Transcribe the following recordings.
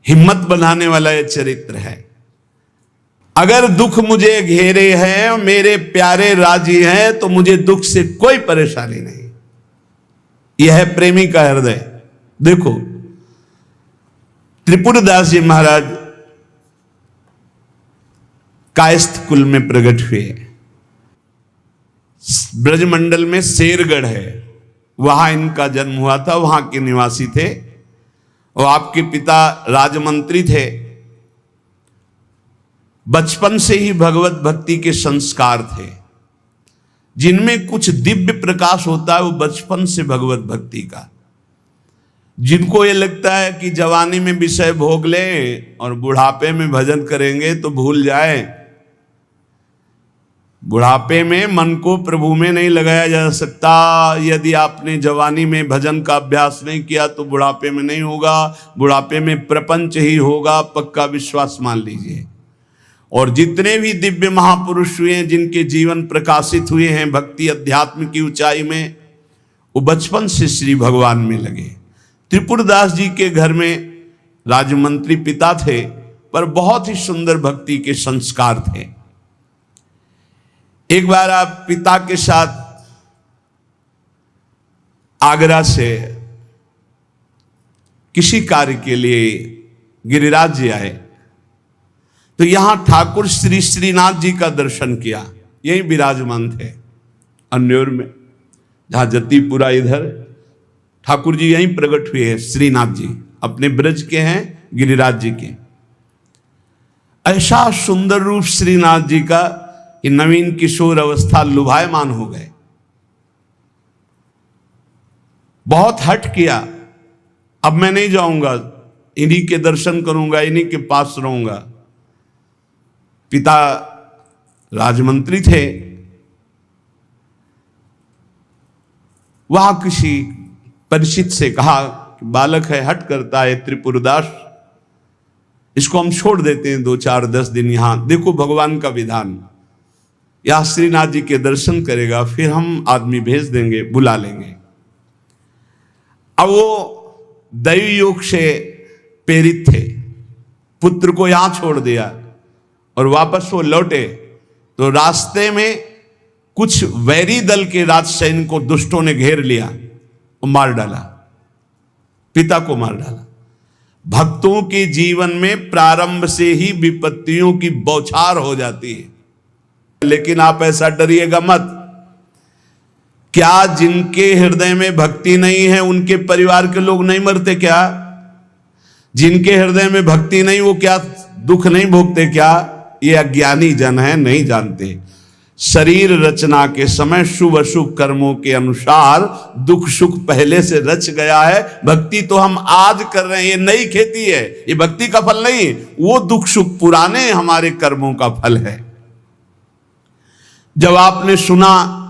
हिम्मत बनाने वाला यह चरित्र है। अगर दुख मुझे घेरे हैं, मेरे प्यारे राजी हैं, तो मुझे दुख से कोई परेशानी नहीं। यह है प्रेमी का हृदय। देखो त्रिपुरदास जी महाराज कायस्थ कुल में प्रकट हुए। ब्रजमंडल में शेरगढ़ है, वहां इनका जन्म हुआ था, वहां के निवासी थे। और आपके पिता राजमंत्री थे। बचपन से ही भगवत भक्ति के संस्कार थे। जिनमें कुछ दिव्य प्रकाश होता है वो बचपन से भगवत भक्ति का। जिनको ये लगता है कि जवानी में विषय भोग लें और बुढ़ापे में भजन करेंगे तो भूल जाए। बुढ़ापे में मन को प्रभु में नहीं लगाया जा सकता। यदि आपने जवानी में भजन का अभ्यास नहीं किया तो बुढ़ापे में नहीं होगा। बुढ़ापे में प्रपंच ही होगा, पक्का विश्वास मान लीजिए। और जितने भी दिव्य महापुरुष हुए हैं, जिनके जीवन प्रकाशित हुए हैं भक्ति अध्यात्म की ऊंचाई में, वो बचपन से श्री भगवान में लगे। त्रिपुरदास जी के घर में राजमंत्री पिता थे, पर बहुत ही सुंदर भक्ति के संस्कार थे। एक बार आप पिता के साथ आगरा से किसी कार्य के लिए गिरिराज जी आए, तो यहां ठाकुर श्री श्रीनाथ जी का दर्शन किया। यही विराजमान थे अन्योर में, जहां जतीपुरा इधर ठाकुर जी यहीं प्रकट हुए हैं। श्रीनाथ जी अपने ब्रज के हैं, गिरिराज जी के। ऐसा सुंदर रूप श्रीनाथ जी का कि नवीन किशोर अवस्था लुभायमान हो गए। बहुत हट किया, अब मैं नहीं जाऊंगा, इन्हीं के दर्शन करूंगा, इन्हीं के पास रहूंगा। पिता राजमंत्री थे, वहां किसी परिचित से कहा कि बालक है, हट करता है त्रिपुरदास, इसको हम छोड़ देते हैं 2-4-10 दिन यहां। देखो भगवान का विधान, या श्रीनाथ जी के दर्शन करेगा, फिर हम आदमी भेज देंगे, बुला लेंगे। अब वो दैवी योग से प्रेरित थे, पुत्र को यहां छोड़ दिया और वापस वो लौटे तो रास्ते में कुछ वैरी दल के राज सैनिक को दुष्टों ने घेर लिया और मार डाला, पिता को मार डाला। भक्तों के जीवन में प्रारंभ से ही विपत्तियों की बौछार हो जाती है, लेकिन आप ऐसा डरिएगा मत। क्या जिनके हृदय में भक्ति नहीं है उनके परिवार के लोग नहीं मरते क्या? जिनके हृदय में भक्ति नहीं वो क्या दुख नहीं भोगते क्या? ये अज्ञानी जन है, नहीं जानते। शरीर रचना के समय शुभ अशुभ कर्मों के अनुसार दुख सुख पहले से रच गया है। भक्ति तो हम आज कर रहे हैं, ये नई खेती है, ये भक्ति का फल नहीं। वो दुख सुख पुराने हमारे कर्मों का फल है। जब आपने सुना,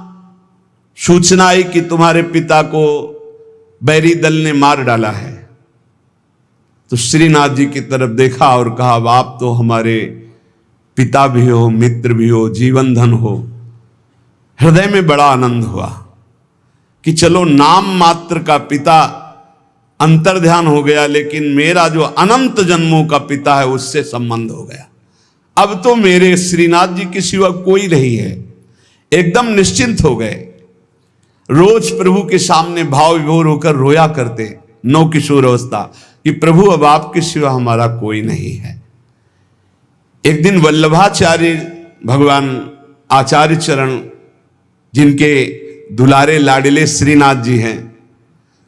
सूचना आई कि तुम्हारे पिता को बैरी दल ने मार डाला है, तो श्रीनाथ जी की तरफ देखा और कहा, आप तो हमारे पिता भी हो, मित्र भी हो, जीवन धन हो। हृदय में बड़ा आनंद हुआ कि चलो नाम मात्र का पिता अंतर्ध्यान हो गया, लेकिन मेरा जो अनंत जन्मों का पिता है उससे संबंध हो गया। अब तो मेरे श्रीनाथ जी के सिवा कोई नहीं है। एकदम निश्चिंत हो गए। रोज प्रभु के सामने भाव विभोर होकर रोया करते, नौ किशोर अवस्था, कि प्रभु अब आपके सिवा हमारा कोई नहीं है। एक दिन वल्लभाचार्य भगवान आचार्य चरण, जिनके दुलारे लाडिले श्रीनाथ जी हैं,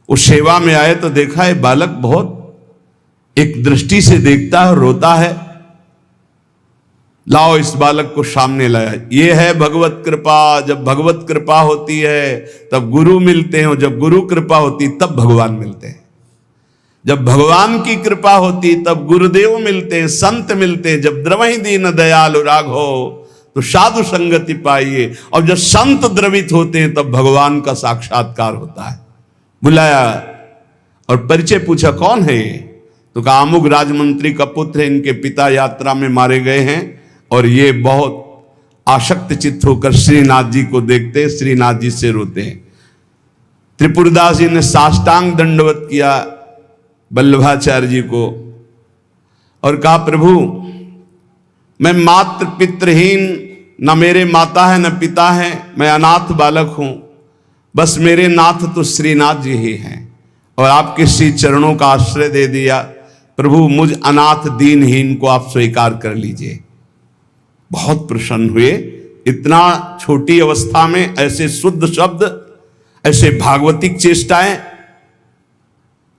उस सेवा में आए तो देखा है बालक बहुत एक दृष्टि से देखता है, रोता है। लाओ इस बालक को सामने लाया। ये है भगवत कृपा। जब भगवत कृपा होती है तब गुरु मिलते हैं, और जब गुरु कृपा होती तब भगवान मिलते हैं। जब भगवान की कृपा होती तब गुरुदेव मिलते हैं, संत मिलते हैं। जब द्रवहि दीन दयालु राघो तो साधु संगति पाइए। और जब संत द्रवित होते हैं तब भगवान का साक्षात्कार होता है। बुलाया और परिचय पूछा, कौन है ये? तो कहा अमुक राजमंत्री का पुत्र है, इनके पिता यात्रा में मारे गए हैं और ये बहुत आसक्त चित्त होकर श्रीनाथ जी को देखते, श्रीनाथ जी से रोते हैं। त्रिपुरदास जी ने साष्टांग दंडवत किया वल्लभाचार्य जी को और कहा, प्रभु मैं मात्र पितृहीन, न मेरे माता है न पिता है, मैं अनाथ बालक हूं, बस मेरे नाथ तो श्रीनाथ जी ही हैं, और आपके श्री चरणों का आश्रय दे दिया। प्रभु मुझ अनाथ दीनहीन को आप स्वीकार कर लीजिए। बहुत प्रसन्न हुए। इतना छोटी अवस्था में ऐसे शुद्ध शब्द, ऐसे भागवतिक चेष्टाएं।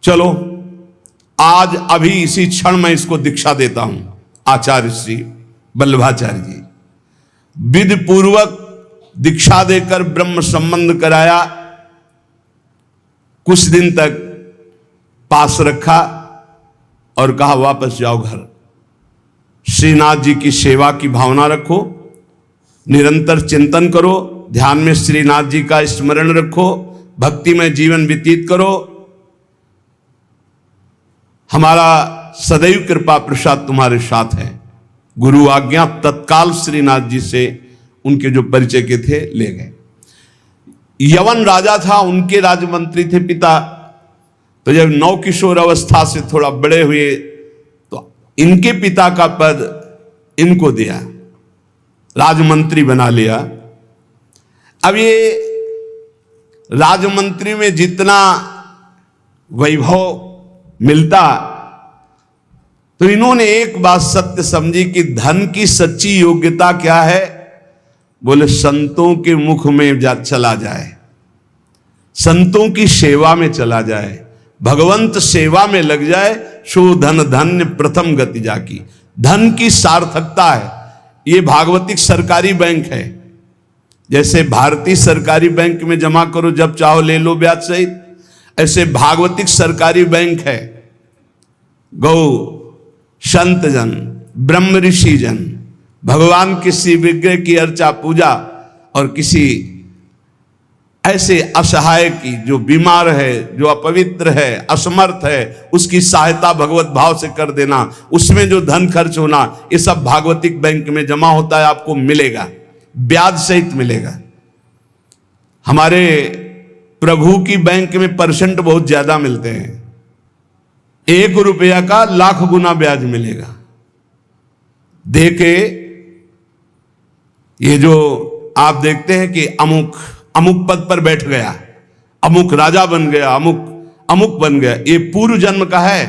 चलो आज अभी इसी क्षण मैं इसको दीक्षा देता हूं। आचार्य श्री वल्लभाचार्य जी विधि पूर्वक दीक्षा देकर ब्रह्म संबंध कराया। कुछ दिन तक पास रखा और कहा, वापस जाओ घर। श्रीनाथ जी की सेवा की भावना रखो, निरंतर चिंतन करो, ध्यान में श्रीनाथ जी का स्मरण रखो, भक्ति में जीवन व्यतीत करो। हमारा सदैव कृपा प्रसाद तुम्हारे साथ है। गुरु आज्ञा तत्काल श्रीनाथ जी से उनके जो परिचय के थे ले गए। यवन राजा था, उनके राजमंत्री थे पिता। तो जब नौ किशोर अवस्था से थोड़ा बड़े हुए तो इनके पिता का पद इनको दिया, राजमंत्री बना लिया। अब ये राजमंत्री में जितना वैभव मिलता, तो इन्होंने एक बात सत्य समझी कि धन की सच्ची योग्यता क्या है। बोले संतों के मुख में चला जाए, संतों की सेवा में चला जाए, भगवंत सेवा में लग जाए, सो धन धन्य प्रथम गति जाकी। धन की सार्थकता है। ये भागवतिक सरकारी बैंक है। जैसे भारतीय सरकारी बैंक में जमा करो, जब चाहो ले लो ब्याज सहित, ऐसे भागवतिक सरकारी बैंक है। गौ संत जन, ब्रह्म ऋषि जन, भगवान किसी विग्रह की अर्चा पूजा और किसी ऐसे असहाय की, जो बीमार है, जो अपवित्र है, असमर्थ है, उसकी सहायता भगवत भाव से कर देना, उसमें जो धन खर्च होना, ये सब भागवतिक बैंक में जमा होता है। आपको मिलेगा, ब्याज सहित मिलेगा। हमारे प्रभु की बैंक में परसेंट बहुत ज्यादा मिलते हैं। 1 रुपया का लाख गुना ब्याज मिलेगा। देखे ये जो आप देखते हैं कि अमुक अमुक पद पर बैठ गया, अमुक राजा बन गया, अमुक अमुक बन गया, ये पूर्व जन्म का है।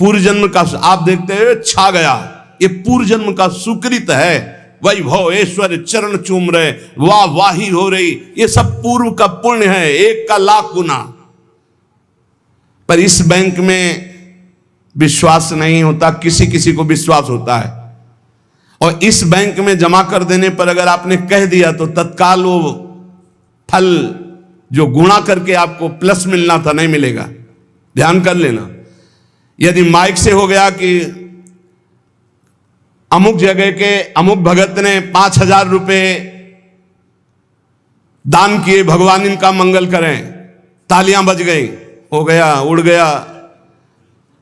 पूर्व जन्म का आप देखते हैं छा गया, ये पूर्व जन्म का सुकृत है। वैभव ऐश्वर्य चरण चूम रहे, वाह वाही हो रही, ये सब पूर्व का पुण्य है, 1 का लाख गुना। पर इस बैंक में विश्वास नहीं होता, किसी किसी को विश्वास होता है। और इस बैंक में जमा कर देने पर अगर आपने कह दिया तो तत्काल वो फल जो गुणा करके आपको प्लस मिलना था नहीं मिलेगा। ध्यान कर लेना। यदि माइक से हो गया कि अमुक जगह के अमुक भगत ने 5000 रुपए दान किए, भगवान इनका मंगल करें, तालियां बज गई, हो गया, उड़ गया,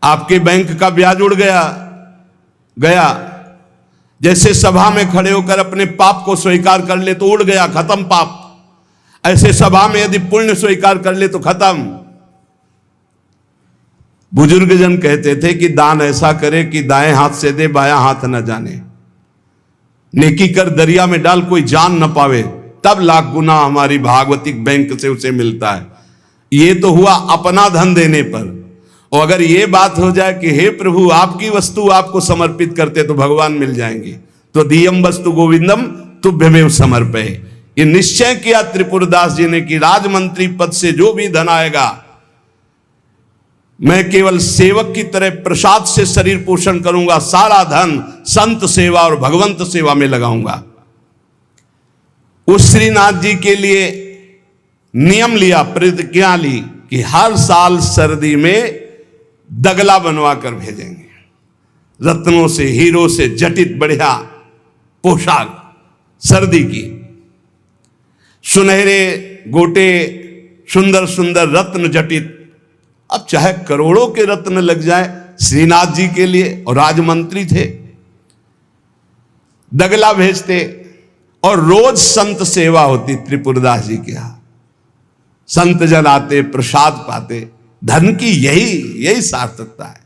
आपके बैंक का ब्याज उड़ गया गया। जैसे सभा में खड़े होकर अपने पाप को स्वीकार कर ले तो उड़ गया, खत्म पाप। ऐसे सभा में यदि पुण्य स्वीकार कर ले तो खत्म। बुजुर्ग जन कहते थे कि दान ऐसा करे कि दाएं हाथ से दे, बायां हाथ न जाने। नेकी कर दरिया में डाल, कोई जान न पावे, तब लाख गुना हमारी भागवतिक बैंक से उसे मिलता है। ये तो हुआ अपना धन देने पर। और अगर ये बात हो जाए कि हे प्रभु आपकी वस्तु आपको समर्पित करते तो भगवान मिल जाएंगे, तो दियम वस्तु गोविंदम तुभ्यमेव समर्पये। ये निश्चय किया त्रिपुरदास जी ने कि राजमंत्री पद से जो भी धन आएगा, मैं केवल सेवक की तरह प्रसाद से शरीर पोषण करूंगा, सारा धन संत सेवा और भगवंत सेवा में लगाऊंगा। उस श्रीनाथ जी के लिए नियम लिया, प्रतिज्ञा ली कि हर साल सर्दी में दगला बनवा कर भेजेंगे, रत्नों से हीरो से जटित बढ़िया पोशाक सर्दी की, सुनहरे गोटे, सुंदर सुंदर रत्न जटित। अब चाहे करोड़ों के रत्न लग जाए श्रीनाथ जी के लिए, और राजमंत्री थे, दगला भेजते। और रोज संत सेवा होती त्रिपुरदास जी के यहां, संत जन आते, प्रसाद पाते। धन की यही सार्थकता है।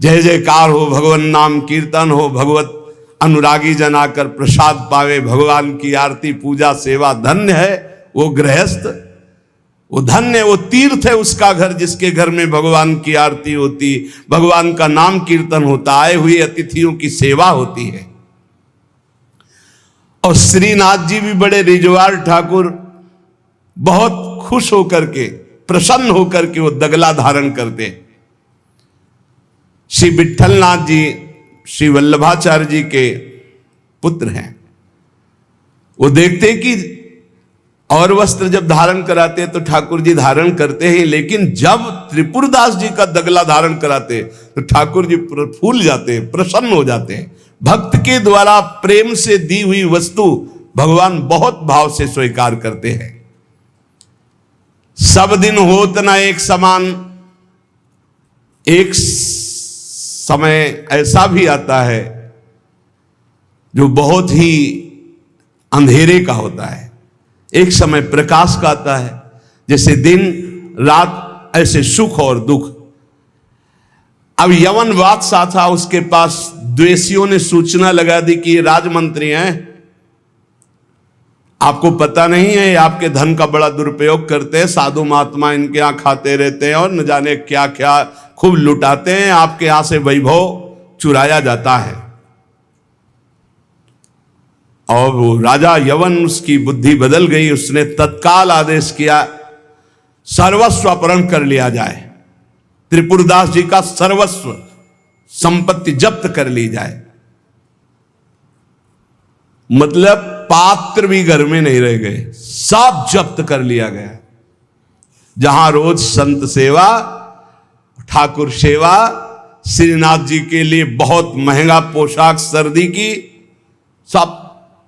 जय जयकार हो, भगवान नाम कीर्तन हो, भगवत अनुरागी जन आकर प्रसाद पावे, भगवान की आरती पूजा सेवा। धन्य है वो गृहस्थ, वो धन्य, वो तीर्थ है उसका घर जिसके घर में भगवान की आरती होती, भगवान का नाम कीर्तन होता, आए हुए अतिथियों की सेवा होती है। और श्रीनाथ जी भी बड़े रिजवार ठाकुर, बहुत खुश होकर के, प्रसन्न होकर के वो दगला धारण करते। श्री विठलनाथ जी श्री वल्लभाचार्य जी के पुत्र हैं। वो देखते कि और वस्त्र जब धारण कराते तो ठाकुर जी धारण करते हैं, लेकिन जब त्रिपुरदास जी का दगला धारण कराते तो ठाकुर जी फूल जाते हैं, प्रसन्न हो जाते हैं। भक्त के द्वारा प्रेम से दी हुई वस्तु भगवान बहुत भाव से स्वीकार करते हैं। सब दिन होत ना एक समान, एक समय ऐसा भी आता है जो बहुत ही अंधेरे का होता है, एक समय प्रकाश का आता है। जैसे दिन रात ऐसे सुख और दुख। अब यवन बादशाह था, उसके पास द्वेषियों ने सूचना लगा दी कि ये राजमंत्री हैं, आपको पता नहीं है, आपके धन का बड़ा दुरुपयोग करते हैं, साधु महात्मा इनके यहाँ खाते रहते हैं और न जाने क्या क्या खूब लुटाते हैं, आपके यहां से वैभव चुराया जाता है। और वो राजा यवन, उसकी बुद्धि बदल गई, उसने तत्काल आदेश किया सर्वस्व अपहरण कर लिया जाए, त्रिपुरदास जी का सर्वस्व संपत्ति जब्त कर ली जाए। मतलब पात्र भी घर में नहीं रह गए, सब जब्त कर लिया गया। जहां रोज संत सेवा, ठाकुर सेवा, श्रीनाथ जी के लिए बहुत महंगा पोशाक सर्दी की, सब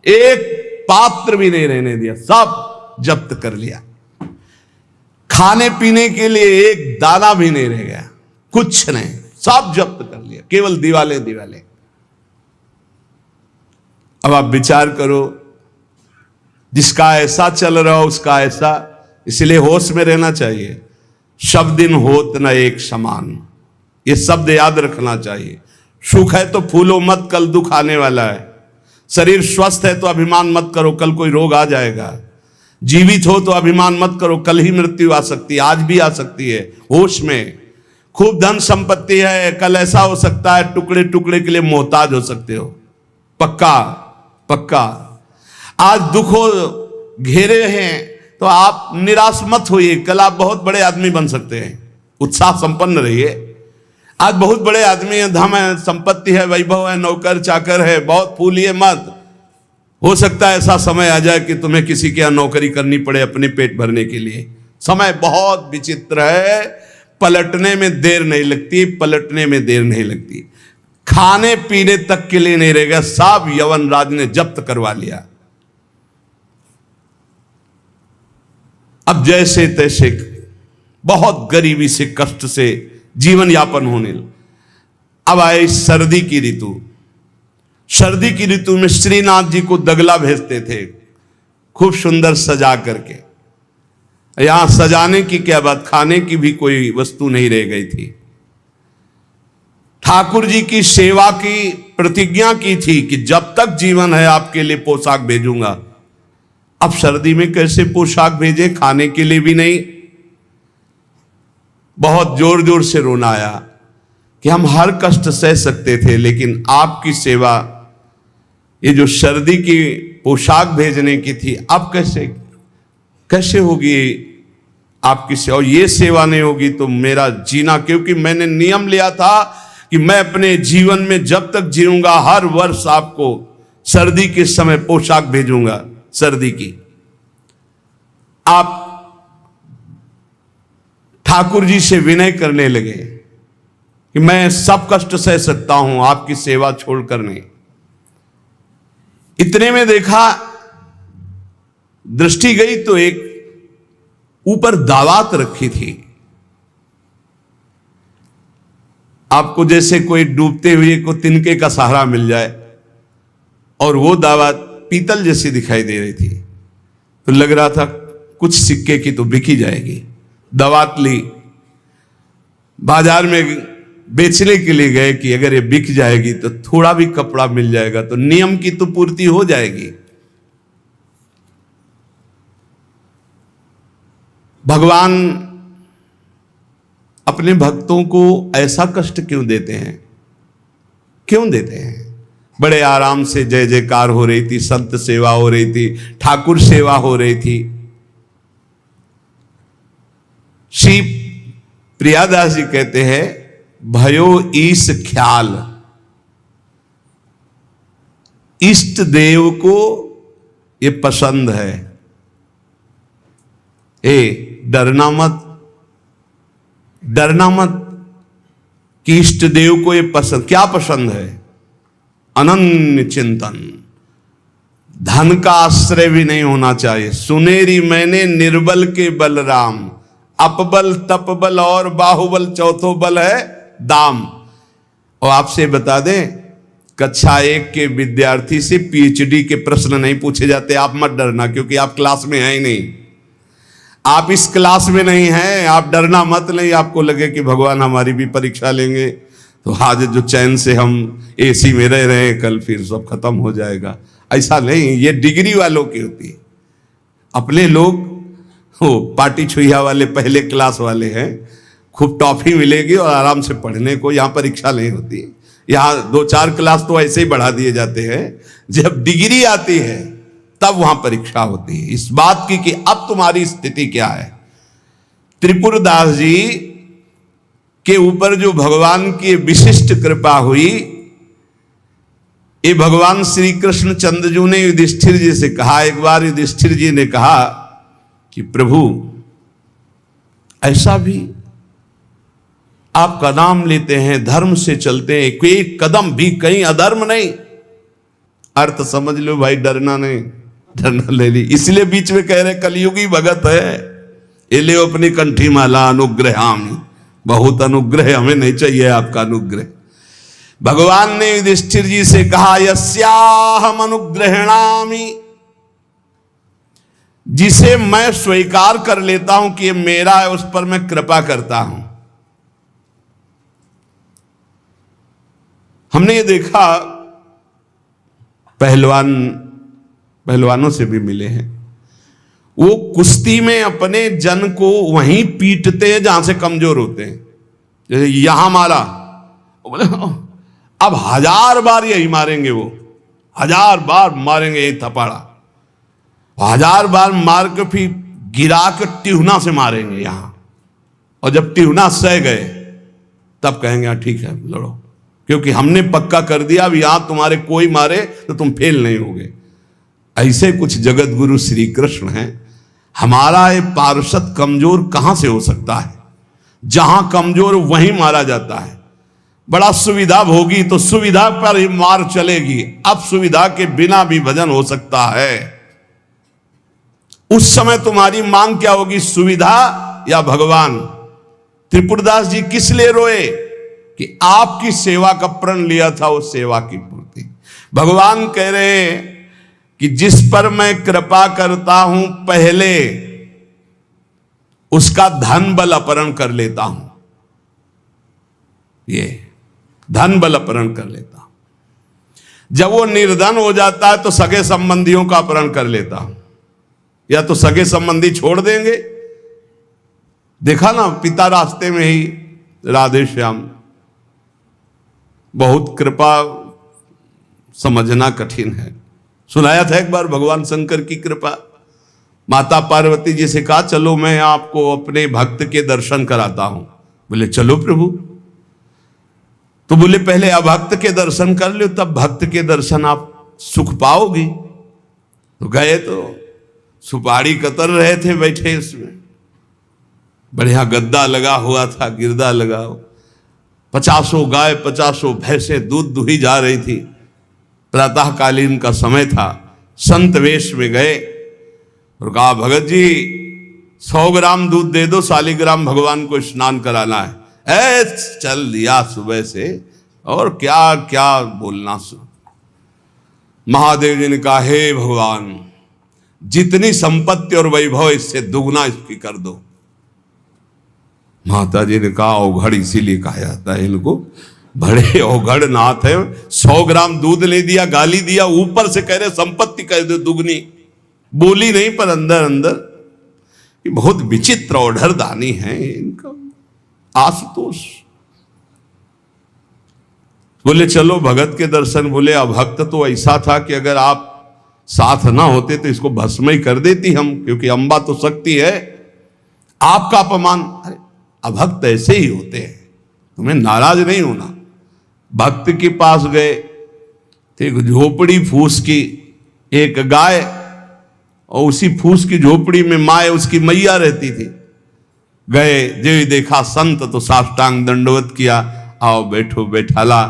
एक पात्र भी नहीं रहने दिया, सब जब्त कर लिया। खाने पीने के लिए एक दाना भी नहीं रह गया, कुछ नहीं, सब जब्त कर लिया, केवल दिवाले दिवाले। अब आप विचार करो, जिसका ऐसा चल रहा हो उसका ऐसा, इसलिए होश में रहना चाहिए। सब दिन होत न एक समान, ये शब्द याद रखना चाहिए। सुख है तो फूलो मत, कल दुख आने वाला है। शरीर स्वस्थ है तो अभिमान मत करो, कल कोई रोग आ जाएगा। जीवित हो तो अभिमान मत करो, कल ही मृत्यु आ सकती है, आज भी आ सकती है। होश में। खूब धन संपत्ति है, कल ऐसा हो सकता है टुकड़े टुकड़े के लिए मोहताज हो सकते हो। पक्का पक्का। आज दुखों घेरे हैं तो आप निराश मत होइए, कल आप बहुत बड़े आदमी बन सकते हैं। उत्साह संपन्न रहिए। आज बहुत बड़े आदमी हैं, धन है, संपत्ति है, वैभव है, नौकर चाकर है, बहुत फूलिए मत। हो सकता है ऐसा समय आ जाए कि तुम्हें किसी के यहाँ नौकरी करनी पड़े अपने पेट भरने के लिए। समय बहुत विचित्र है, पलटने में देर नहीं लगती, पलटने में देर नहीं लगती। खाने पीने तक के लिए नहीं रहेगा, सब यवन राज ने जब्त करवा लिया। अब जैसे तैसे बहुत गरीबी से, कष्ट से जीवन यापन होने लगा। अब आए सर्दी की ऋतु। सर्दी की ऋतु में श्रीनाथ जी को दगला भेजते थे, खूब सुंदर सजा करके। यहां सजाने की क्या बात, खाने की भी कोई वस्तु नहीं रह गई थी। ठाकुर जी की सेवा की प्रतिज्ञा की थी कि जब तक जीवन है आपके लिए पोशाक भेजूंगा। अब सर्दी में कैसे पोशाक भेजे, खाने के लिए भी नहीं। बहुत जोर जोर से रोना आया कि हम हर कष्ट सह सकते थे, लेकिन आपकी सेवा, ये जो सर्दी की पोशाक भेजने की थी, अब कैसे होगी आपकी सेवा। और ये सेवा नहीं होगी तो मेरा जीना, क्योंकि मैंने नियम लिया था कि मैं अपने जीवन में जब तक जीऊंगा हर वर्ष आपको सर्दी के समय पोशाक भेजूंगा सर्दी की। आप ठाकुर जी से विनय करने लगे कि मैं सब कष्ट सह सकता हूं, आपकी सेवा छोड़कर नहीं। इतने में देखा, दृष्टि गई तो एक ऊपर दावात रखी थी। आपको जैसे कोई डूबते हुए को तिनके का सहारा मिल जाए, और वो दावत पीतल जैसी दिखाई दे रही थी, तो लग रहा था कुछ सिक्के की तो बिकी जाएगी। दावत ली, बाजार में बेचने के लिए गए कि अगर ये बिक जाएगी तो थोड़ा भी कपड़ा मिल जाएगा तो नियम की तो पूर्ति हो जाएगी। भगवान अपने भक्तों को ऐसा कष्ट क्यों देते हैं? क्यों देते हैं? बड़े आराम से जय जयकार हो रही थी, संत सेवा हो रही थी, ठाकुर सेवा हो रही थी। श्री प्रियादास जी कहते हैं, भयो ईश ख्याल, इष्ट देव को ये पसंद है। डरना मत, डरना मत कि इष्ट देव को ये पसंद, क्या पसंद है? अनन्य चिंतन, धन का आश्रय भी नहीं होना चाहिए। सुनेरी मैंने निर्बल के बलराम, अपबल तपबल और बाहुबल, चौथो बल है दाम। और आपसे बता दें, कक्षा 1 के विद्यार्थी से पीएचडी के प्रश्न नहीं पूछे जाते। आप मत डरना, क्योंकि आप क्लास में हैं ही नहीं, आप इस क्लास में नहीं हैं। आप डरना मत। नहीं आपको लगे कि भगवान हमारी भी परीक्षा लेंगे तो आज जो चैन से हम एसी में रह रहे हैं, कल फिर सब खत्म हो जाएगा, ऐसा नहीं। ये डिग्री वालों की होती है। अपने लोग वो पार्टी छुइया वाले पहले क्लास वाले हैं, खूब टॉफी मिलेगी और आराम से पढ़ने को। यहाँ परीक्षा नहीं होती। यहाँ 2-4 क्लास तो ऐसे ही बढ़ा दिए जाते हैं। जब डिग्री आती है तब वहां परीक्षा होती है, इस बात की कि अब तुम्हारी स्थिति क्या है। त्रिपुरदास जी के ऊपर जो भगवान की विशिष्ट कृपा हुई, ये भगवान श्री कृष्ण चंद्रजू ने युधिष्ठिर जी से कहा। एक बार युधिष्ठिर जी ने कहा कि प्रभु, ऐसा भी आपका नाम लेते हैं, धर्म से चलते हैं, कोई कदम भी कहीं अधर्म नहीं। अर्थ समझ लो भाई, डरना नहीं, डरना ले ली। इसलिए बीच में कह रहे कलयुगी भगत है, ये ले अपनी कंठी माला अनुग्रहामी। बहुत अनुग्रह हमें नहीं चाहिए, आपका अनुग्रह। भगवान ने युधिष्ठिर जी से कहा, यस्याहम अनुग्रहणामि, जिसे मैं स्वीकार कर लेता हूं कि ये मेरा है, उस पर मैं कृपा करता हूं। हमने ये देखा, पहलवानों से भी मिले हैं, वो कुश्ती में अपने जन को वहीं पीटते हैं जहां से कमजोर होते हैं। जैसे यहां मारा, बोले अब 1000 बार यही मारेंगे, वो 1000 बार मारेंगे यही थपाड़ा, 1000 बार मार के फिर गिरा के टिहुना से मारेंगे यहां। और जब टिहुना सह गए तब कहेंगे ठीक है लड़ो, क्योंकि हमने पक्का कर दिया अब यहां तुम्हारे कोई मारे तो तुम फेल नहीं होगे। ऐसे कुछ जगत गुरु श्री कृष्ण हैं। हमारा ये पार्षद कमजोर कहां से हो सकता है? जहां कमजोर वहीं मारा जाता है। बड़ा सुविधा होगी तो सुविधा पर ही मार चलेगी। अब सुविधा के बिना भी भजन हो सकता है। उस समय तुम्हारी मांग क्या होगी, सुविधा या भगवान? त्रिपुरदास जी किस लिए रोए? कि आपकी सेवा का प्रण लिया था, वो सेवा की पूर्ति। भगवान कह रहे कि जिस पर मैं कृपा करता हूं पहले उसका धन बल अपहरण कर लेता हूं। ये धन बल अपहरण कर लेता हूं। जब वो निर्धन हो जाता है तो सगे संबंधियों का अपहरण कर लेता हूं, या तो सगे संबंधी छोड़ देंगे। देखा ना, पिता रास्ते में ही राधे श्याम। बहुत कृपा समझना कठिन है। सुनाया था एक बार भगवान शंकर की कृपा। माता पार्वती जी से कहा चलो मैं आपको अपने भक्त के दर्शन कराता हूं। बोले चलो प्रभु। तो बोले पहले अभक्त के दर्शन कर लो, तब भक्त के दर्शन आप सुख पाओगी। तो गए तो सुपारी कतर रहे थे बैठे, इसमें बढ़िया गद्दा लगा हुआ था, गिरदा लगा, 50 गाय 50 भैंसे दूध दुही जा रही थी। प्रातःकालीन का समय था। संत वेश में गए और कहा भगत जी 100 ग्राम दूध दे दो, शालिग्राम भगवान को स्नान कराना है। चल दिया सुबह से, और क्या क्या बोलना। महादेव जी ने कहा हे भगवान, जितनी संपत्ति और वैभव इससे दुगना इसकी कर दो। माता जी ने कहा औघड़ इसीलिए कहा जाता है इनको, बड़े औघड़ नाथ है। 100 ग्राम दूध ले दिया, गाली दिया, ऊपर से कह रहे संपत्ति कह दे दुगनी। बोली नहीं पर अंदर अंदर ये बहुत विचित्र औढ़र दानी है इनका। आशुतोष बोले चलो भगत के दर्शन। बोले अभक्त तो ऐसा था कि अगर आप साथ ना होते तो इसको भस्म ही कर देती हम, क्योंकि अंबा तो शक्ति है। आपका अपमान। अरे अभक्त ऐसे ही होते हैं, तुम्हें नाराज नहीं होना। भक्त के पास गए, एक झोपड़ी फूस की, एक गाय, और उसी फूस की झोपड़ी में माए उसकी मैया रहती थी। गए, जो देखा संत तो साष्टांग दंडवत किया, आओ बैठो बैठाला।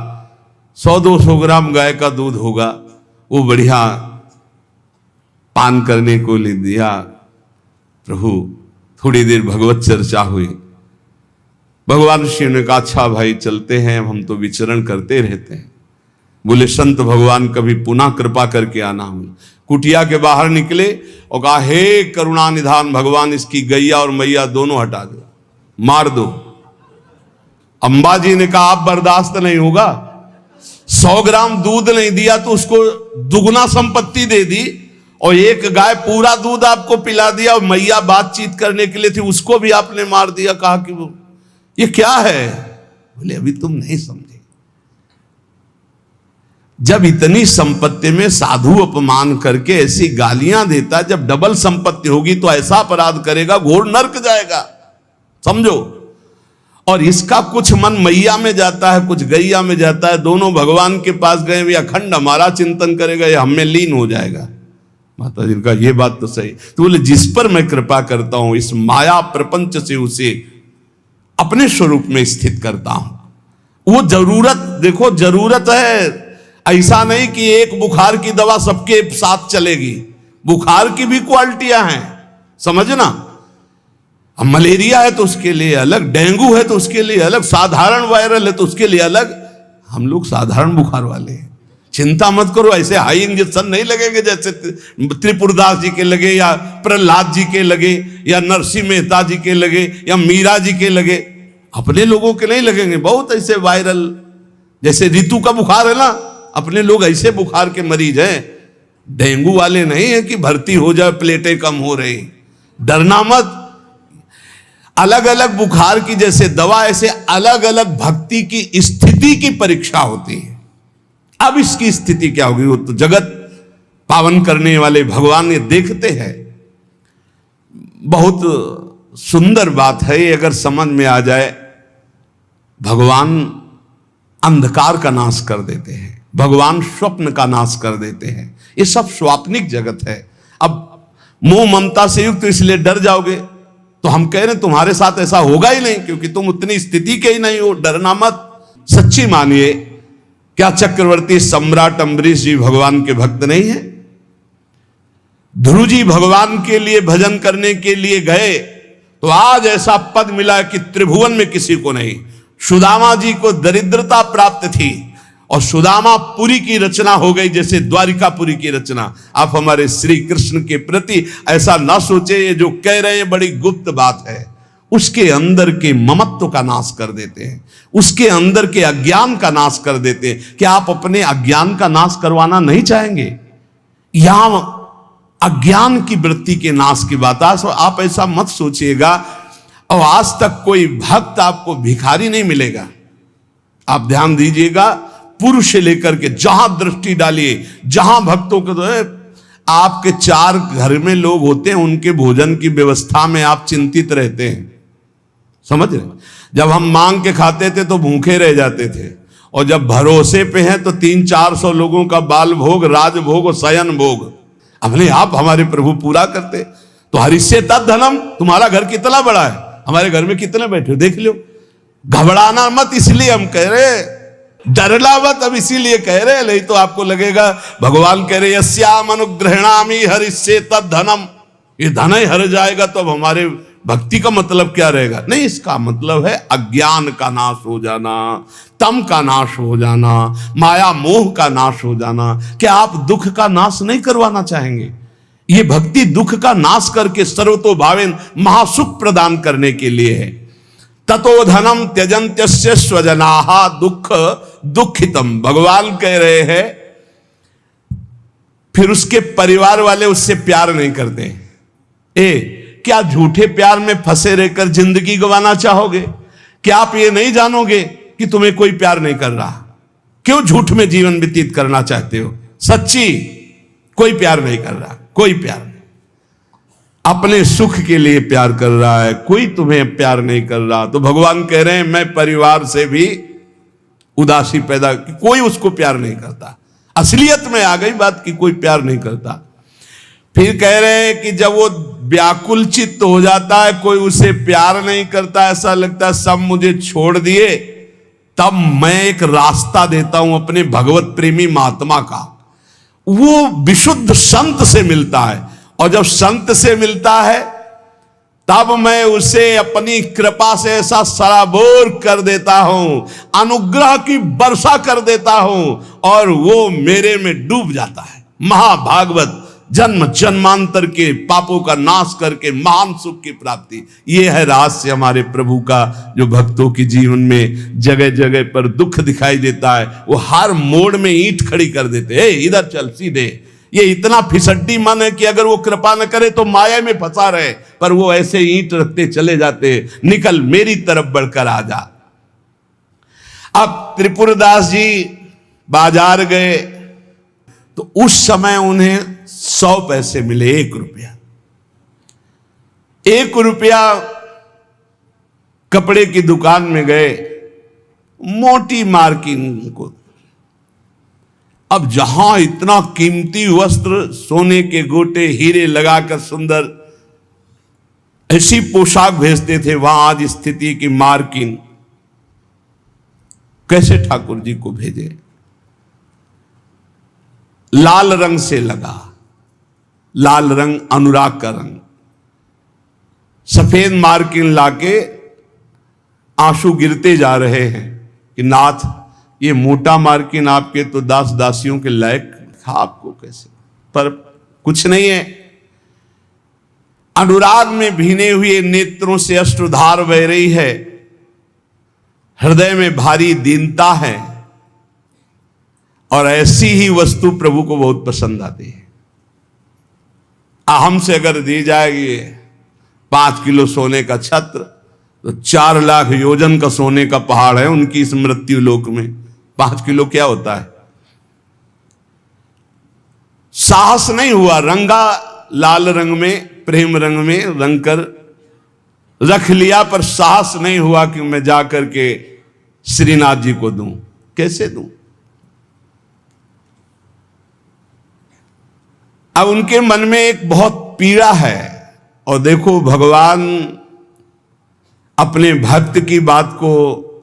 100-200 ग्राम गाय का दूध होगा, वो बढ़िया पान करने को ले दिया। प्रभु थोड़ी देर भगवत चर्चा हुई। भगवान शिव ने कहा अच्छा भाई चलते हैं, हम तो विचरण करते रहते हैं। बोले संत भगवान कभी पुनः कृपा करके आना। कुटिया के बाहर निकले और कहा हे करुणा निधान भगवान, इसकी गैया और मैया दोनों हटा दो, मार दो। अंबाजी ने कहा आप बर्दाश्त नहीं होगा। 100 ग्राम दूध नहीं दिया तो उसको दुगना संपत्ति दे दी, और एक गाय पूरा दूध आपको पिला दिया, और मैया बातचीत करने के लिए थी उसको भी आपने मार दिया। कहा कि वो ये क्या है? बोले अभी तुम नहीं समझे। जब इतनी संपत्ति में साधु अपमान करके ऐसी गालियां देता, जब डबल संपत्ति होगी तो ऐसा अपराध करेगा घोर नरक जाएगा, समझो। और इसका कुछ मन मैया में जाता है, कुछ गैया में जाता है। दोनों भगवान के पास गए, वे अखंड हमारा चिंतन करेगा, ये हमें लीन हो जाएगा। माता जी का ये बात तो सही। तो बोले जिस पर मैं कृपा करता हूं इस माया प्रपंच से उसे अपने स्वरूप में स्थित करता हूं। वो जरूरत देखो, जरूरत है। ऐसा नहीं कि एक बुखार की दवा सबके साथ चलेगी। बुखार की भी क्वालिटियां हैं, समझना। अब मलेरिया है तो उसके लिए अलग, डेंगू है तो उसके लिए अलग, साधारण वायरल है तो उसके लिए अलग। हम लोग साधारण बुखार वाले हैं, चिंता मत करो। ऐसे हाई इंजेक्शन नहीं लगेंगे जैसे त्रिपुरदास जी के लगे, या प्रहलाद जी के लगे, या नरसिंह मेहता जी के लगे, या मीरा जी के लगे। अपने लोगों के नहीं लगेंगे। बहुत ऐसे वायरल, जैसे ऋतु का बुखार है ना, अपने लोग ऐसे बुखार के मरीज हैं। डेंगू वाले नहीं है कि भर्ती हो जाए प्लेटें कम हो रही। डरना मत। अलग अलग बुखार की जैसे दवा, ऐसे अलग अलग भक्ति की स्थिति की परीक्षा होती है। अब इसकी स्थिति क्या होगी वो तो जगत पावन करने वाले भगवान ये देखते हैं। बहुत सुंदर बात है ये, अगर समझ में आ जाए। भगवान अंधकार का नाश कर देते हैं, भगवान स्वप्न का नाश कर देते हैं। ये सब स्वाप्निक जगत है। अब मोह ममता से युक्त इसलिए डर जाओगे, तो हम कह रहे हैं तुम्हारे साथ ऐसा होगा ही नहीं, क्योंकि तुम उतनी स्थिति के ही नहीं हो। डरना मत, सच्ची मानिए। क्या चक्रवर्ती सम्राट अम्बरीश जी भगवान के भक्त नहीं है? ध्रुव जी भगवान के लिए भजन करने के लिए गए तो आज ऐसा पद मिला कि त्रिभुवन में किसी को नहीं। सुदामा जी को दरिद्रता प्राप्त थी और सुदामापुरी की रचना हो गई, जैसे द्वारिकापुरी की रचना। आप हमारे श्री कृष्ण के प्रति ऐसा ना सोचे, ये जो कह रहे हैं बड़ी गुप्त बात है। उसके अंदर के ममत्व का नाश कर देते हैं, उसके अंदर के अज्ञान का नाश कर देते हैं। क्या आप अपने अज्ञान का नाश करवाना नहीं चाहेंगे? यहां अज्ञान की वृत्ति के नाश की बात। आप ऐसा मत सोचिएगा। और आज तक कोई भक्त आपको भिखारी नहीं मिलेगा। आप ध्यान दीजिएगा, पुरुष से लेकर के जहां दृष्टि डालिए, जहां भक्तों को तो आपके 4 घर में लोग होते हैं, उनके भोजन की व्यवस्था में आप चिंतित रहते हैं, समझ रहे? जब हम मांग के खाते थे तो भूखे रह जाते थे, और जब भरोसे पे हैं तो 300-400 लोगों का बाल भोग, राज भोग और शयन भोग अपने आप हमारे प्रभु पूरा करते। तो हरिष्य तद धनम, तुम्हारा घर कितना बड़ा है, हमारे घर में कितने बैठे देख लो। घबराना मत, इसलिए हम कह रहे, डरना मत। अब इसीलिए कह रहे, नहीं तो आपको लगेगा भगवान कह रहे यस्याम अनुग्रहणामि हरिष्ये तद धनम, ये धन ही हर जाएगा तो अब हमारे भक्ति का मतलब क्या रहेगा? नहीं, इसका मतलब है अज्ञान का नाश हो जाना, तम का नाश हो जाना, माया मोह का नाश हो जाना। क्या आप दुख का नाश नहीं करवाना चाहेंगे? ये भक्ति दुख का नाश करके सर्वतोभावेन महासुख प्रदान करने के लिए है। ततो धनम त्यजन्त्यस्य स्वजनाहा दुख दुखितम। भगवान कह रहे हैं फिर उसके परिवार वाले उससे प्यार नहीं करते। क्या झूठे प्यार में फंसे रहकर जिंदगी गंवाना चाहोगे? क्या आप ये नहीं जानोगे कि तुम्हें कोई प्यार नहीं कर रहा? क्यों झूठ में जीवन व्यतीत करना चाहते हो? सच्ची कोई प्यार नहीं कर रहा, कोई प्यार नहीं। अपने सुख के लिए प्यार कर रहा है, कोई तुम्हें प्यार नहीं कर रहा। तो भगवान कह रहे हैं मैं परिवार से भी उदासी पैदा, कोई उसको प्यार नहीं करता। असलियत में आ गई बात कि कोई प्यार नहीं करता। फिर कह रहे हैं कि जब वो व्याकुल चित्त हो जाता है, कोई उसे प्यार नहीं करता, ऐसा लगता है सब मुझे छोड़ दिए, तब मैं एक रास्ता देता हूं अपने भगवत प्रेमी महात्मा का। वो विशुद्ध संत से मिलता है, और जब संत से मिलता है तब मैं उसे अपनी कृपा से ऐसा सराबोर कर देता हूं, अनुग्रह की वर्षा कर देता हूं, और वो मेरे में डूब जाता है। महाभागवत जन्म जन्मांतर के पापों का नाश करके महान सुख की प्राप्ति, ये है रहस्य हमारे प्रभु का, जो भक्तों के जीवन में जगह जगह पर दुख दिखाई देता है। वो हर मोड़ में ईंट खड़ी कर देते हैं, इधर चल सीधे। ये इतना फिसड्डी मन है कि अगर वो कृपा न करे तो माया में फंसा रहे, पर वो ऐसे ईंट रखते चले जाते, निकल मेरी तरफ बढ़कर आ जा। अब त्रिपुरदास जी बाजार गए तो उस समय उन्हें 100 पैसे मिले, 1 रुपया। 1 रुपया कपड़े की दुकान में गए, मोटी मार्किन को। अब जहां इतना कीमती वस्त्र, सोने के गोटे, हीरे लगाकर सुंदर ऐसी पोशाक भेजते थे, वहां आज स्थिति की मार्किन कैसे ठाकुर जी को भेजे? लाल रंग से लगा, लाल रंग अनुराग का रंग, सफेद मार्किन लाके आंसू गिरते जा रहे हैं कि नाथ ये मोटा मार्किन आपके तो दास दासियों के लायक था, आपको कैसे? पर कुछ नहीं है। अनुराग में भीने हुए नेत्रों से अश्रुधार बह रही है, हृदय में भारी दीनता है, और ऐसी ही वस्तु प्रभु को बहुत पसंद आती है। हमसे अगर दी जाएगी 5 किलो सोने का छत्र, तो 4 लाख योजन का सोने का पहाड़ है उनकी इस मृत्यु लोक में। 5 किलो क्या होता है? साहस नहीं हुआ, रंगा लाल रंग में, प्रेम रंग में रंग कर रख लिया, पर साहस नहीं हुआ कि मैं जाकर के श्रीनाथ जी को दूं। कैसे दूं? अब उनके मन में एक बहुत पीड़ा है। और देखो भगवान अपने भक्त की बात को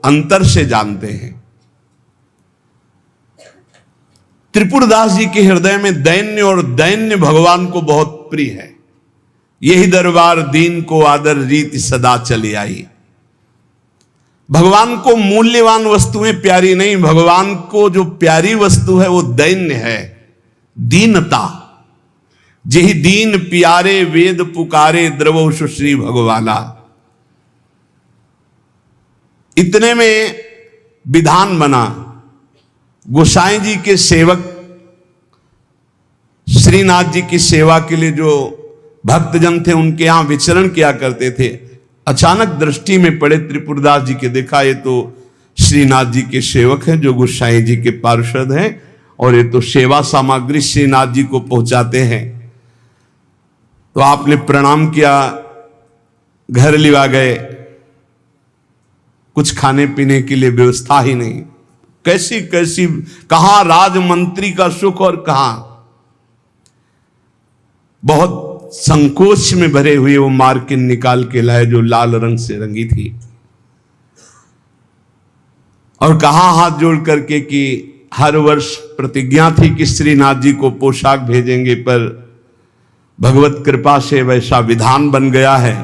अंतर से जानते हैं। त्रिपुरदास जी के हृदय में दैन्य, और दैन्य भगवान को बहुत प्रिय है। यही दरबार दीन को आदर रीति सदा चली आई। भगवान को मूल्यवान वस्तुएं प्यारी नहीं, भगवान को जो प्यारी वस्तु है वो दैन्य है, दीनता। जेहि दीन प्यारे वेद पुकारे, द्रवो सुश्री भगवाना। इतने में विधान बना, गोसाई जी के सेवक श्रीनाथ जी की सेवा के लिए जो भक्तजन थे उनके यहां विचरण किया करते थे, अचानक दृष्टि में पड़े त्रिपुरदास जी के। देखा ये तो श्रीनाथ जी के सेवक हैं जो गोसाई जी के पार्षद हैं, और ये तो सेवा सामग्री श्रीनाथ जी को पहुंचाते हैं। तो आपने प्रणाम किया, घर लिवा गए, कुछ खाने पीने के लिए व्यवस्था ही नहीं। कैसी कैसी, कहां राजमंत्री का सुख और कहां। बहुत संकोच में भरे हुए वो मार्किन निकाल के लाए जो लाल रंग से रंगी थी, और कहा हाथ जोड़ करके कि हर वर्ष प्रतिज्ञा थी कि श्रीनाथ जी को पोशाक भेजेंगे, पर भगवत कृपा से वैसा विधान बन गया है।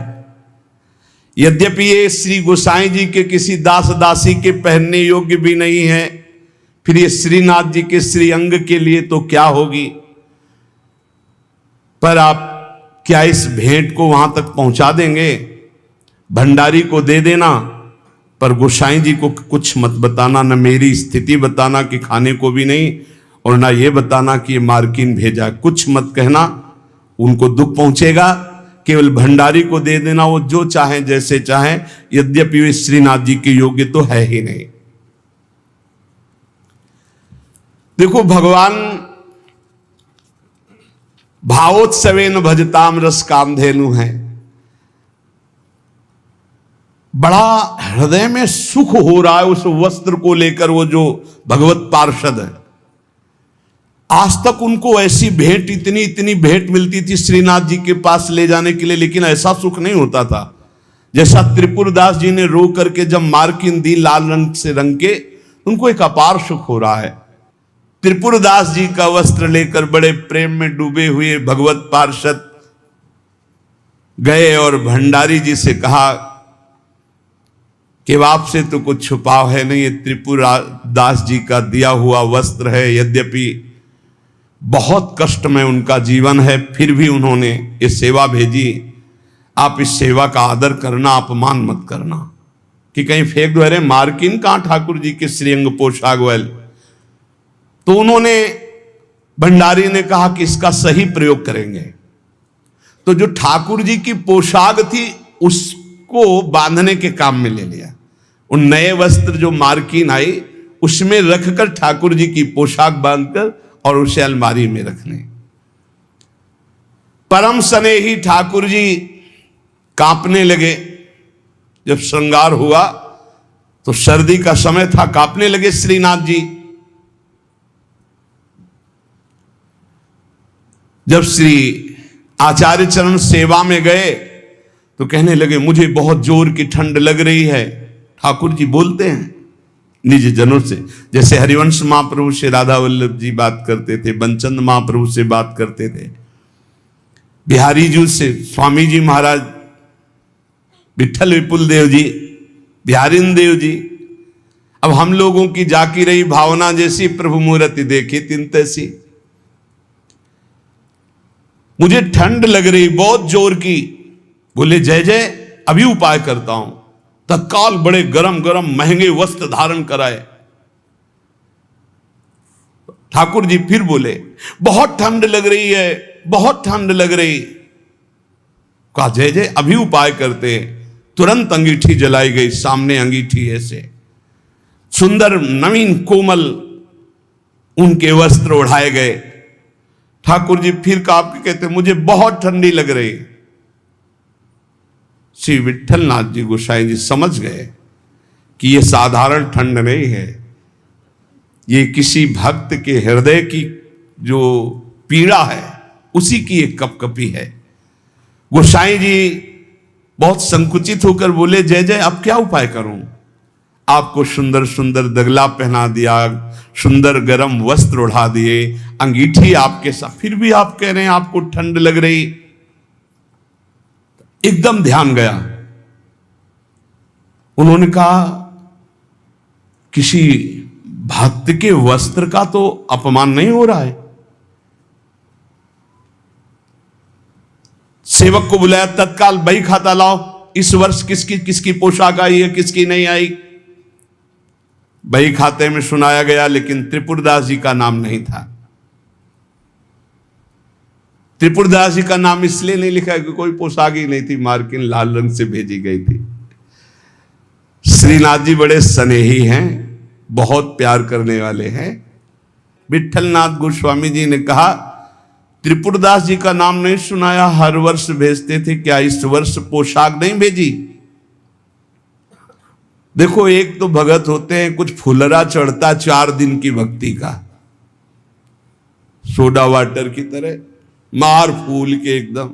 यद्यपि ये श्री गोसाई जी के किसी दास दासी के पहनने योग्य भी नहीं है, फिर ये श्रीनाथ जी के श्री अंग के लिए तो क्या होगी। पर आप क्या इस भेंट को वहां तक पहुंचा देंगे? भंडारी को दे देना, पर गोसाई जी को कुछ मत बताना, न मेरी स्थिति बताना कि खाने को भी नहीं, और ना ये बताना कि ये मार्किन भेजा, कुछ मत कहना, उनको दुख पहुंचेगा। केवल भंडारी को दे देना, वो जो चाहे जैसे चाहे, यद्यपि वे श्रीनाथ जी के योग्य तो है ही नहीं। देखो, भगवान भावोत्सवेन भजताम रस कामधेनु है। बड़ा हृदय में सुख हो रहा है उस वस्त्र को लेकर। वो जो भगवत पार्षद है, आज तक उनको ऐसी भेंट, इतनी इतनी भेंट मिलती थी श्रीनाथ जी के पास ले जाने के लिए, लेकिन ऐसा सुख नहीं होता था जैसा त्रिपुरदास जी ने रो करके जब मार्किन दी लाल रंग से रंग के, उनको एक अपार सुख हो रहा है। त्रिपुरदास जी का वस्त्र लेकर बड़े प्रेम में डूबे हुए भगवत पार्षद गए और भंडारी जी से कहा कि आपसे तो कुछ छुपाव है नहीं, ये त्रिपुरदास जी का दिया हुआ वस्त्र है, यद्यपि बहुत कष्ट में उनका जीवन है, फिर भी उन्होंने ये सेवा भेजी। आप इस सेवा का आदर करना, अपमान मत करना कि कहीं फेंक दो, अरे मार्किन कहां ठाकुर जी के श्रीअंग पोशाक वाल। तो उन्होंने, भंडारी ने कहा कि इसका सही प्रयोग करेंगे। तो जो ठाकुर जी की पोशाक थी उसको बांधने के काम में ले लिया। उन नए वस्त्र जो मार्किन आई उसमें रखकर ठाकुर जी की पोशाक बांधकर और उसे अलमारी में रखने। परम स्नेही ठाकुर जी कांपने लगे। जब श्रृंगार हुआ तो सर्दी का समय था, कांपने लगे श्रीनाथ जी। जब श्री आचार्य चरण सेवा में गए तो कहने लगे मुझे बहुत जोर की ठंड लग रही है। ठाकुर जी बोलते हैं निज जनों से, जैसे हरिवंश महाप्रभु से राधा वल्लभ जी बात करते थे, बंचंद महाप्रभु से बात करते थे, बिहारी जी से स्वामी जी महाराज, विठल विपुल देव जी, बिहारिन देव जी। अब हम लोगों की जाकी रही भावना जैसी, प्रभु मूर्ति देखी तिन तैसी। मुझे ठंड लग रही बहुत जोर की। बोले जय जय, अभी उपाय करता हूं। तत्काल बड़े गरम गरम महंगे वस्त्र धारण कराए। ठाकुर जी फिर बोले बहुत ठंड लग रही है, बहुत ठंड लग रही। कहा जय जय, अभी उपाय करते। तुरंत अंगीठी जलाई गई, सामने अंगीठी ऐसे सुंदर नवीन कोमल उनके वस्त्र उड़ाए गए। ठाकुर जी फिर कांप के कहते मुझे बहुत ठंडी लग रही। श्री विठलनाथ जी गोसाई जी समझ गए कि यह साधारण ठंड नहीं है, ये किसी भक्त के हृदय की जो पीड़ा है उसी की एक कपकपी है। गोसाई जी बहुत संकुचित होकर बोले जय जय, अब क्या उपाय करूं? आपको सुंदर सुंदर दगला पहना दिया, सुंदर गरम वस्त्र उड़ा दिए, अंगीठी आपके साथ, फिर भी आप कह रहे हैं आपको ठंड लग रही। एकदम ध्यान गया। उन्होंने कहा किसी भक्त के वस्त्र का तो अपमान नहीं हो रहा है। सेवक को बुलाया, तत्काल बही खाता लाओ, इस वर्ष किसकी किसकी पोशाक आई है, किसकी नहीं आई। बही खाते में सुनाया गया, लेकिन त्रिपुरदास जी का नाम नहीं था। त्रिपुरदास जी का नाम इसलिए नहीं लिखा कि कोई पोशाक ही नहीं थी, मार्किन लाल रंग से भेजी गई थी। श्रीनाथ जी बड़े स्नेही हैं, बहुत प्यार करने वाले हैं। विठलनाथ गोस्वामी जी ने कहा त्रिपुरदास जी का नाम नहीं सुनाया, हर वर्ष भेजते थे, क्या इस वर्ष पोशाक नहीं भेजी? देखो, एक तो भगत होते हैं कुछ फुलरा चढ़ता 4 दिन की भक्ति का, सोडा वाटर की तरह मार फूल के एकदम।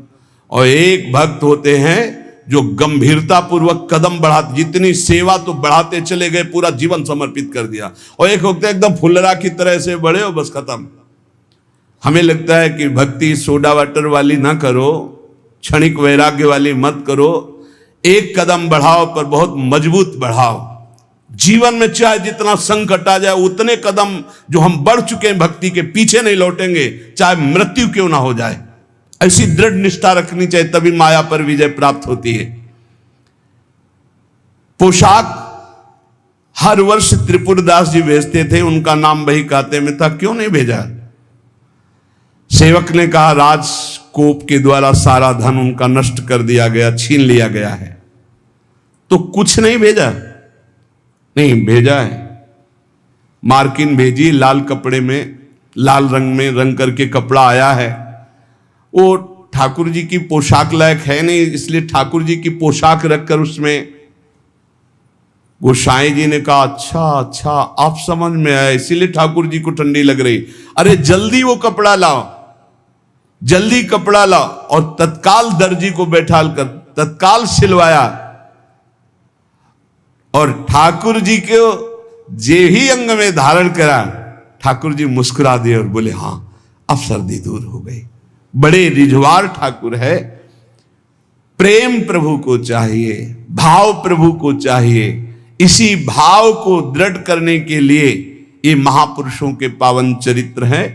और एक भक्त होते हैं जो गंभीरता पूर्वक कदम बढ़ाते, जितनी सेवा तो बढ़ाते चले गए, पूरा जीवन समर्पित कर दिया। और एक होते हैं एकदम फुलरा की तरह से बड़े हो, बस खत्म। हमें लगता है कि भक्ति सोडा वाटर वाली ना करो, क्षणिक वैराग्य वाली मत करो, एक कदम बढ़ाओ पर बहुत मजबूत बढ़ाओ। जीवन में चाहे जितना संकट आ जाए, उतने कदम जो हम बढ़ चुके हैं भक्ति के, पीछे नहीं लौटेंगे, चाहे मृत्यु क्यों ना हो जाए। ऐसी दृढ़ निष्ठा रखनी चाहिए, तभी माया पर विजय प्राप्त होती है। पोशाक हर वर्ष त्रिपुरदास जी भेजते थे, उनका नाम वही खाते में था, क्यों नहीं भेजा? सेवक ने कहा राजकोप के द्वारा सारा धन उनका नष्ट कर दिया गया, छीन लिया गया है, तो कुछ नहीं भेजा? नहीं भेजा है। मार्किन भेजी, लाल कपड़े में, लाल रंग में रंग करके कपड़ा आया है। वो ठाकुर जी की पोशाक लायक है नहीं, इसलिए ठाकुर जी की पोशाक रखकर उसमें गोसाई जी ने कहा अच्छा अच्छा आप समझ में आए, इसीलिए ठाकुर जी को ठंडी लग रही। अरे जल्दी वो कपड़ा लाओ, जल्दी कपड़ा लाओ। और तत्काल दर्जी को बैठाल कर तत्काल सिलवाया। और ठाकुर जी को जे ही अंग में धारण करा, ठाकुर जी मुस्कुरा दिए और बोले हां अब सर्दी दूर हो गई। बड़े रिझवार ठाकुर है। प्रेम प्रभु को चाहिए, भाव प्रभु को चाहिए। इसी भाव को दृढ़ करने के लिए ये महापुरुषों के पावन चरित्र हैं।